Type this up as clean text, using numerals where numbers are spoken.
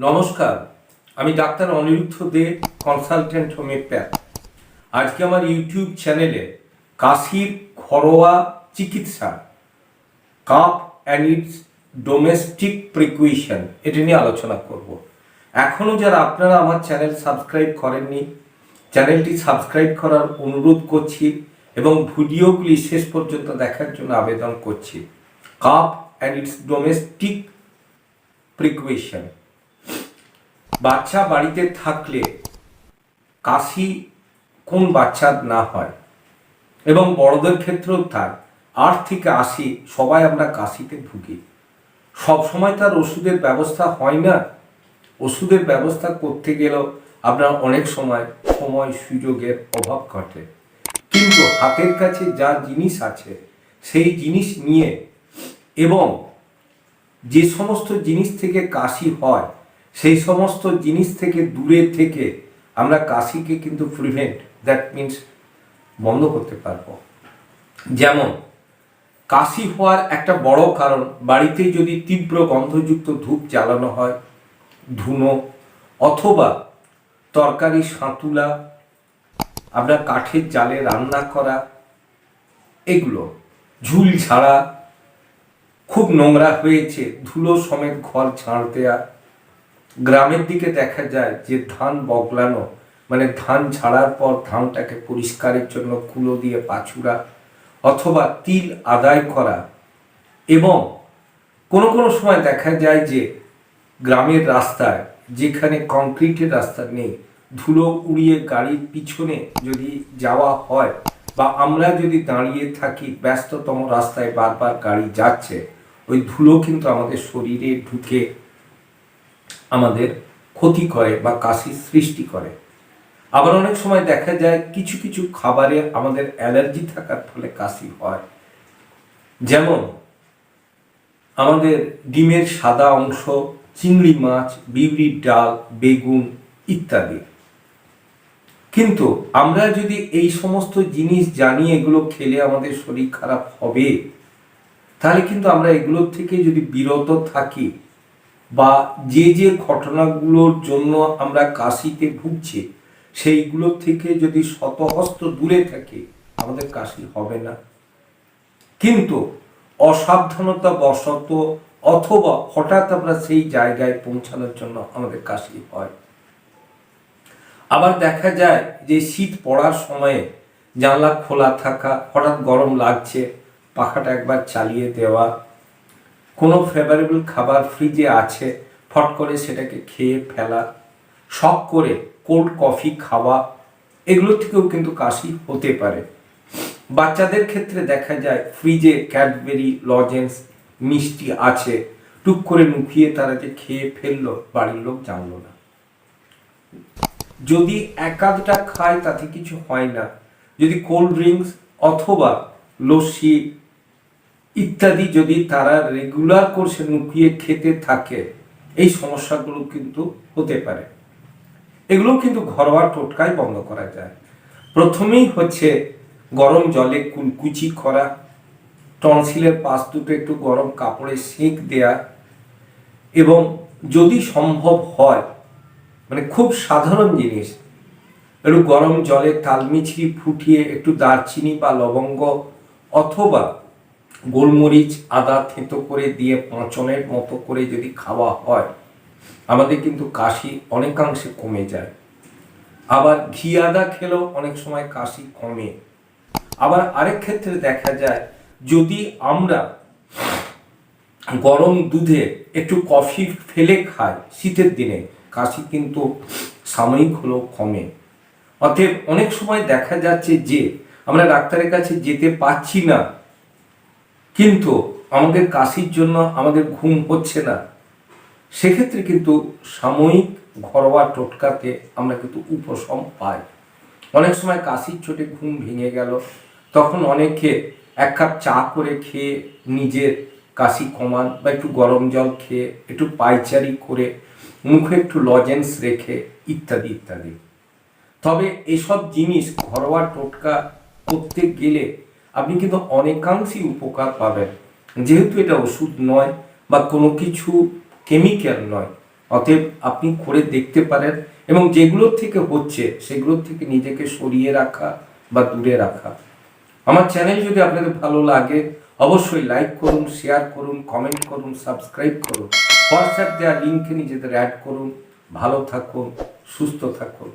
নমস্কার, আমি ডাক্তার অনিরুদ্ধ দে, consultant homeopath. আজকে আমার ইউটিউব চ্যানেলে কাশির ঘরোয়া চিকিৎসা, calf and it's domestic precaution, এটা নিয়ে আলোচনা করব। এখনও যারা আপনারা আমার চ্যানেল সাবস্ক্রাইব করেননি, চ্যানেলটি সাবস্ক্রাইব করার অনুরোধ করছি এবং ভিডিওগুলি শেষ পর্যন্ত দেখার জন্য আবেদন করছি। Calf and it's domestic precaution. বাচ্চা বাড়িতে থাকলে কাশি কোন বাচ্চার না হয়, এবং বড়দের ক্ষেত্রেও তাই। 8 থেকে 80 সবাই আমরা কাশিতে ভুগি। সব সময় তার ওষুধের ব্যবস্থা হয় না। ওষুধের ব্যবস্থা করতে গেলেও আপনার অনেক সময় সুযোগের অভাব ঘটে। কিন্তু হাতের কাছে যা জিনিস আছে সেই জিনিস নিয়ে, এবং যে সমস্ত জিনিস থেকে কাশি হয় সেই সমস্ত জিনিস থেকে দূরে থেকে আমরা কাশিকে কিন্তু দ্যাট মিনস বন্ধ করতে পারবো। যেমন কাশি হওয়ার একটা বড় কারণ, বাড়িতে যদি তীব্র গন্ধযুক্ত ধূপ জ্বালানো হয়, ধুনো অথবা তরকারি সাঁতুলা, আপনার কাঠের জালে রান্না করা, এগুলো ঝুল ঝাড়া, খুব নোংরা হয়েছে ধুলো সমেত ঘর ঝাড় দেয়া। গ্রামের দিকে দেখা যায় যে ধান বগলানো, মানে ধান ঝাড়ার পর ধানটাকে পরিষ্কারের জন্য কুলো দিয়ে পাছুরা অথবা তিল আদায় করা। এবং কোনো কোনো সময় দেখা যায় যে গ্রামের রাস্তায়, যেখানে কংক্রিটের রাস্তা নেই, ধুলো উড়িয়ে গাড়ির পিছনে যদি যাওয়া হয় বা আমরা যদি দাঁড়িয়ে থাকি ব্যস্ততম রাস্তায়, বারবার গাড়ি যাচ্ছে, ওই ধুলো কিন্তু আমাদের শরীরে ঢুকে আমাদের ক্ষতি করে বা কাশির সৃষ্টি করে। আবার অনেক সময় দেখা যায় কিছু কিছু খাবারে আমাদের অ্যালার্জি থাকার ফলে কাশি হয়। যেমন আমাদের ডিমের সাদা অংশ, চিংড়ি মাছ, বিউলির ডাল, বেগুন ইত্যাদি। কিন্তু আমরা যদি এই সমস্ত জিনিস জানি এগুলো খেলে আমাদের শরীর খারাপ হবে, তাহলে কিন্তু আমরা এগুলোর থেকে যদি বিরত থাকি বা যে যে ঘটনাগুলোর জন্য আমরা কাশিতে ভুগছি সেইগুলোর থেকে যদি শতহস্ত দূরে থাকি, আমাদের কাশি হবে না। কিন্তু অসাবধানতা বশত অথবা হঠাৎ আমরা সেই জায়গায় পৌঁছানোর জন্য আমাদের কাশি হয়। আবার দেখা যায় যে শীত পড়ার সময়ে জানলা খোলা থাকা, হঠাৎ গরম লাগছে, পাখাটা একবার চালিয়ে দেওয়া, কোনো ফেভারেবল খাবার ফ্রিজে আছে, ফট করে সেটাকে খেয়ে ফেলা, শখ করে কোল্ড কফি খাওয়া, এগুলো থেকেও কিন্তু কাশি হতে পারে। বাচ্চাদের ক্ষেত্রে দেখা যায় ফ্রিজে ক্যাডবেরি লজেন্স মিষ্টি আছে, টুক করে নুকিয়ে তারা যে খেয়ে ফেললো, বাড়ির লোক জানলো না। যদি এক আধটা খায় তাতে কিছু হয় না। যদি কোল্ড ড্রিঙ্কস অথবা লস্যি ইত্যাদি যদি তারা রেগুলার কোর্সে নুকিয়ে খেতে থাকে, এই সমস্যাগুলো কিন্তু হতে পারে। এগুলো কিন্তু ঘরোয়া টোটকায় বন্ধ করা যায়। প্রথমেই হচ্ছে গরম জলে কুলকুচি করা, টনসিলের পাশ দুটো একটু গরম কাপড়ে সেঁক দেয়া, এবং যদি সম্ভব হয়, মানে খুব সাধারণ জিনিস, একটু গরম জলে তালমিছরি ফুটিয়ে একটু দারচিনি বা লবঙ্গ অথবা গোলমরিচ আদা থেঁতো করে দিয়ে পাঁচনের মতো করে যদি খাওয়া হয়, আমাদের কিন্তু কাশি অনেকাংশে কমে যায়। আবার ঘি আদা খেলেও অনেক সময় কাশি কমে। আবার আরেক ক্ষেত্রে দেখা যায় যদি আমরা গরম দুধে একটু কফি ফেলে খাই শীতের দিনে, কাশি কিন্তু সাময়িক হলেও কমে। অতএব অনেক সময় দেখা যাচ্ছে যে আমরা ডাক্তারের কাছে যেতে পারছি না, কিন্তু আমাদের কাশির জন্য আমাদের ঘুম হচ্ছে না, সেক্ষেত্রে কিন্তু সাময়িক ঘরোয়া টোটকাতে আমরা কিন্তু উপশম পাই। অনেক সময় কাশির চোটে ঘুম ভেঙে গেল, তখন অনেকে 1 কাপ চা করে খেয়ে নিজের কাশি কমান, বা একটু গরম জল খেয়ে একটু পায়চারি করে মুখে একটু লজেন্স রেখে ইত্যাদি ইত্যাদি। তবে এসব জিনিস ঘরোয়া টোটকা করতে গেলে আপনি কিন্তু অনেকাংশেই উপকার পাবেন, যেহেতু এটা ওষুধ নয় বা কোনো কিছু কেমিক্যাল নয়। অতএব আপনি করে দেখতে পারেন এবং যেগুলোর থেকে হচ্ছে সেগুলোর থেকে নিজেকে সরিয়ে রাখা বা দূরে রাখা। আমার চ্যানেল যদি আপনাদের ভালো লাগে অবশ্যই লাইক করুন, শেয়ার করুন, কমেন্ট করুন, সাবস্ক্রাইব করুন, হোয়াটসঅ্যাপ দেওয়া লিঙ্কে নিজেদের অ্যাড করুন। ভালো থাকুন, সুস্থ থাকুন।